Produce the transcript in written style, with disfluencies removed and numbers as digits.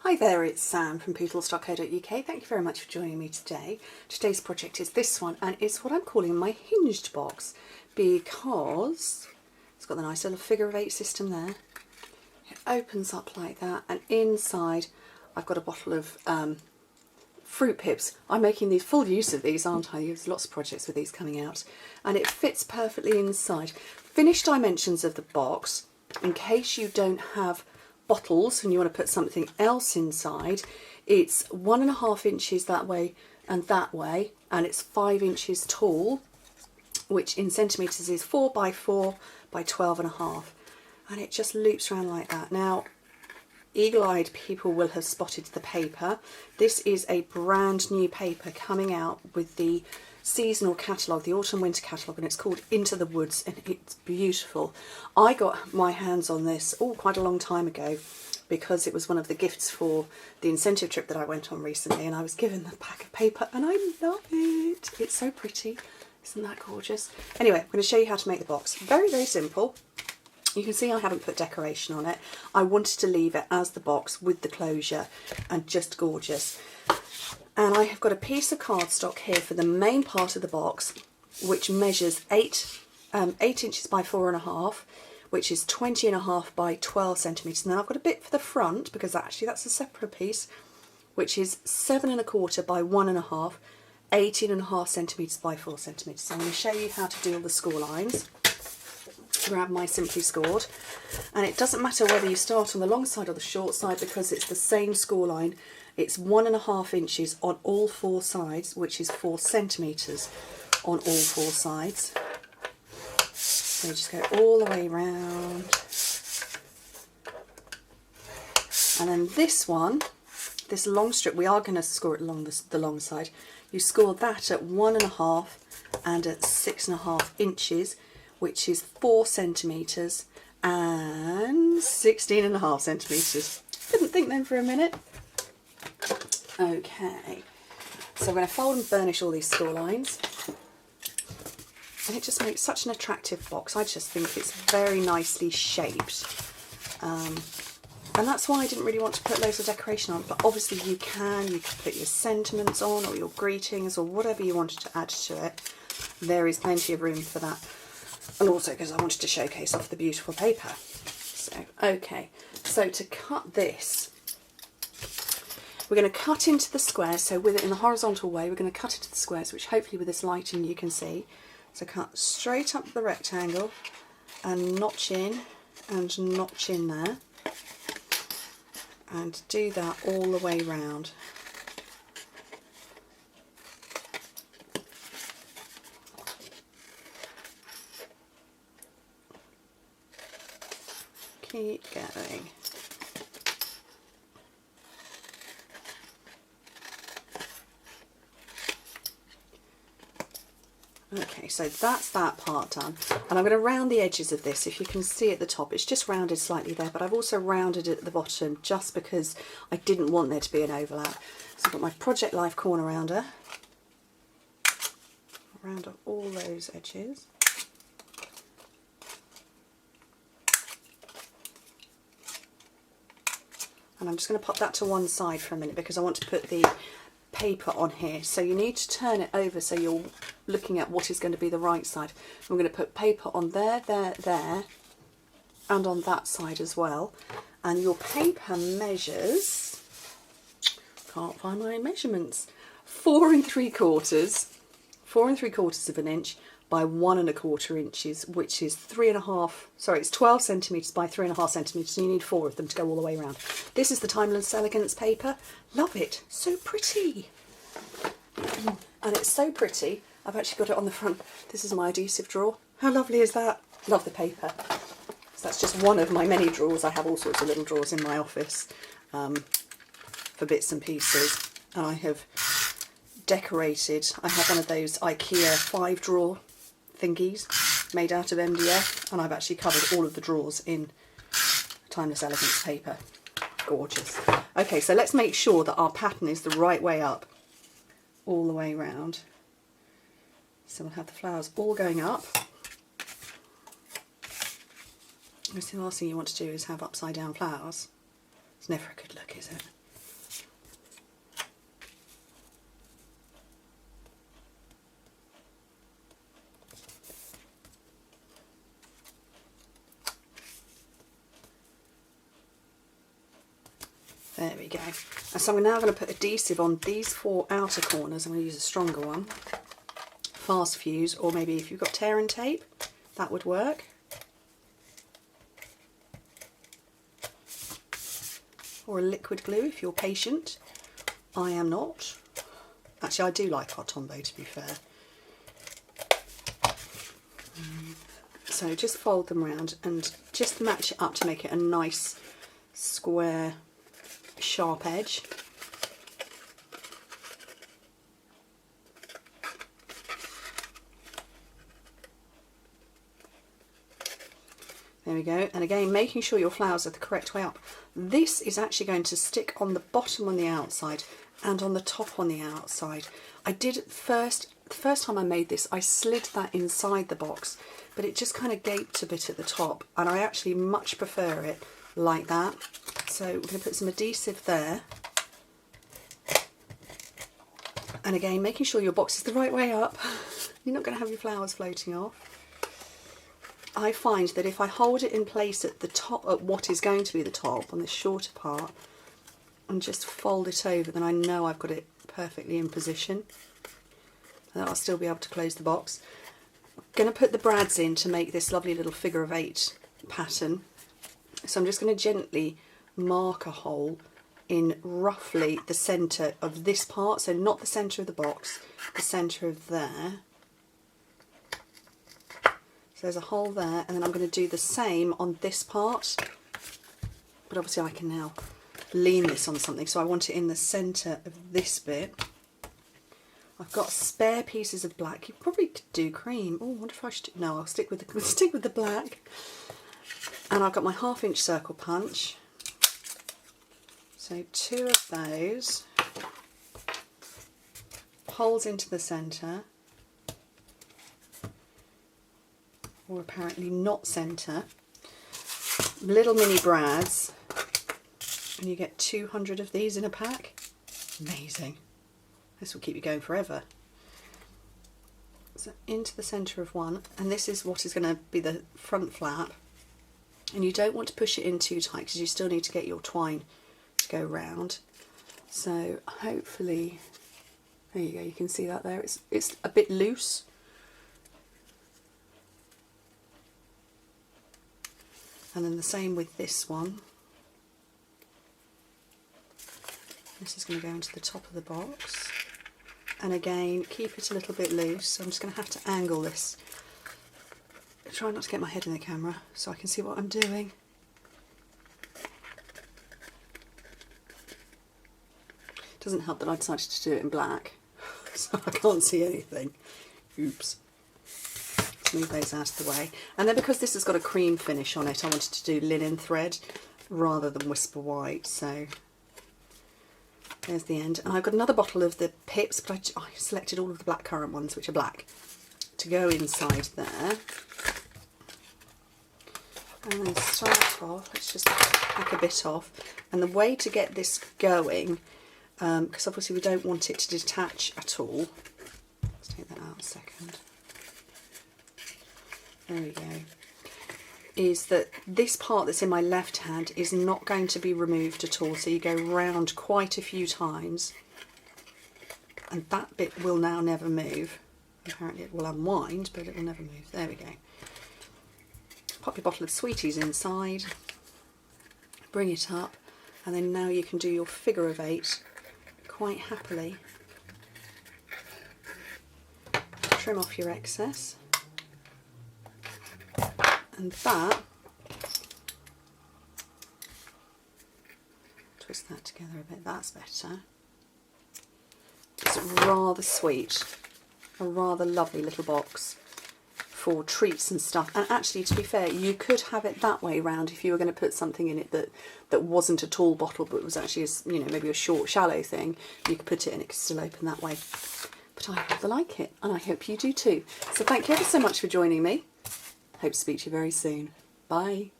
Hi there, it's Sam from pootles.co.uk. Thank you very much for joining me today. Today's project is this one, and it's what I'm calling my hinged box because it's got the nice little figure of 8 system there. It opens up like that, and inside I've got a bottle of fruit pips. I'm making these full use of these, aren't I? There's lots of projects with these coming out, and it fits perfectly inside. Finished dimensions of the box, in case you don't have bottles and you want to put something else inside, it's 1.5 inches that way, and it's 5 inches tall, which in centimetres is 4 by 4 by 12.5, and it just loops around like that. Now, eagle-eyed people will have spotted the paper. This is a brand new paper coming out with the seasonal catalogue, the autumn-winter catalogue, and it's called Into the Woods, and it's beautiful. I got my hands on this quite a long time ago because it was one of the gifts for the incentive trip that I went on recently, and I was given the pack of paper and I love it. It's so pretty. Isn't that gorgeous? Anyway, I'm going to show you how to make the box. Very, very simple. You can see I haven't put decoration on it. I wanted to leave it as the box with the closure, and just gorgeous. And I have got a piece of cardstock here for the main part of the box, which measures 8 inches by 4.5, which is 20.5 by 12 centimetres. And then I've got a bit for the front, because actually that's a separate piece, which is 7.25 by 1.5, 18.5 centimetres by 4 centimetres. So I'm going to show you how to do all the score lines. Grab my Simply Scored, and it doesn't matter whether you start on the long side or the short side because it's the same score line. It's 1.5 inches on all 4 sides, which is 4 centimetres on all 4 sides. So you just go all the way round, and then this one, this long strip, we are going to score it along the long side. You score that at 1.5 and at 6.5 inches, which is 4 centimetres and 16.5 centimetres. Didn't think then for a minute. Okay, so I'm going to fold and burnish all these score lines, and it just makes such an attractive box. I just think it's very nicely shaped, and that's why I didn't really want to put loads of decoration on, but obviously you can put your sentiments on, or your greetings, or whatever you wanted to add to it. There is plenty of room for that. And also because I wanted to showcase off the beautiful paper. So, okay, so to cut this, we're going to cut into the squares. So with it in the horizontal way, we're going to cut into the squares, which hopefully with this lighting you can see. So cut straight up the rectangle and notch in there, and do that all the way round. Keep going. Okay, so that's that part done, and I'm going to round the edges of this. If you can see at the top, it's just rounded slightly there, but I've also rounded it at the bottom just because I didn't want there to be an overlap. So I've got my Project Life corner rounder. Round up all those edges. And I'm just going to pop that to one side for a minute because I want to put the paper on here. So you need to turn it over so you're looking at what is going to be the right side. I'm going to put paper on there, and on that side as well. And your paper measures, can't find my measurements, 4 3/4 of an inch by 1.25 inches, which is 12 centimetres by 3.5 centimetres, and you need 4 of them to go all the way around. This is the Timeless Elegance paper. Love it, so pretty. And it's so pretty, I've actually got it on the front. This is my adhesive drawer. How lovely is that? Love the paper. So that's just one of my many drawers. I have all sorts of little drawers in my office for bits and pieces, and I have decorated. I have one of those IKEA 5-drawer thingies made out of MDF, and I've actually covered all of the drawers in Timeless Elegance paper. Gorgeous. Okay, so let's make sure that our pattern is the right way up all the way around. So we'll have the flowers all going up. The last thing you want to do is have upside down flowers. It's never a good look, is it? There we go. And so we're now going to put adhesive on these 4 outer corners. I'm going to use a stronger one. Fast fuse, or maybe if you've got tear and tape, that would work. Or a liquid glue if you're patient. I am not. Actually, I do like our Tombow, to be fair. So just fold them round and just match it up to make it a nice square sharp edge. There we go. And again, making sure your flowers are the correct way up. This is actually going to stick on the bottom on the outside and on the top on the outside. I did the first time I made this, I slid that inside the box, but it just kind of gaped a bit at the top, and I actually much prefer it like that. So we're going to put some adhesive there. And again, making sure your box is the right way up. You're not going to have your flowers floating off. I find that if I hold it in place at the top, at what is going to be the top, on this shorter part, and just fold it over, then I know I've got it perfectly in position. And I'll still be able to close the box. I'm going to put the brads in to make this lovely little figure of 8 pattern. So I'm just going to gently mark a hole in roughly the centre of this part, so not the centre of the box, the centre of there. So there's a hole there, and then I'm going to do the same on this part, but obviously I can now lean this on something, so I want it in the centre of this bit. I've got spare pieces of black. You probably could do cream. Oh, I wonder if I should. No, I'll stick with the black. And I've got my 1/2 inch circle punch. So 2 of those. Holes into the centre. Or apparently not centre. Little mini brads. And you get 200 of these in a pack. Amazing. This will keep you going forever. So into the centre of one, and this is what is going to be the front flap. And you don't want to push it in too tight because you still need to get your twine to go round. So hopefully, there you go, you can see that there. It's a bit loose. And then the same with this one. This is going to go into the top of the box. And again, keep it a little bit loose. So I'm just going to have to angle this. Try not to get my head in the camera so I can see what I'm doing. Doesn't help that I decided to do it in black, so I can't see anything. Oops. Let's move those out of the way. And then because this has got a cream finish on it, I wanted to do linen thread rather than whisper white. So there's the end. And I've got another bottle of the pips, but I selected all of the blackcurrant ones, which are black, to go inside there. And then start off, let's just hack a bit off. And the way to get this going, because obviously we don't want it to detach at all. Let's take that out a second. There we go. Is that this part that's in my left hand is not going to be removed at all. So you go round quite a few times. And that bit will now never move. Apparently it will unwind, but it will never move. There we go. Pop your bottle of sweeties inside. Bring it up. And then now you can do your figure of 8 quite happily. Trim off your excess. And that, twist that together a bit, that's better. It's rather sweet, a rather lovely little box for treats and stuff. And actually, to be fair, you could have it that way round if you were going to put something in it that wasn't a tall bottle, but was actually a, you know, maybe a short, shallow thing. You could put it in, it could still open that way. But I rather like it, and I hope you do too. So thank you ever so much for joining me. Hope to speak to you very soon. Bye.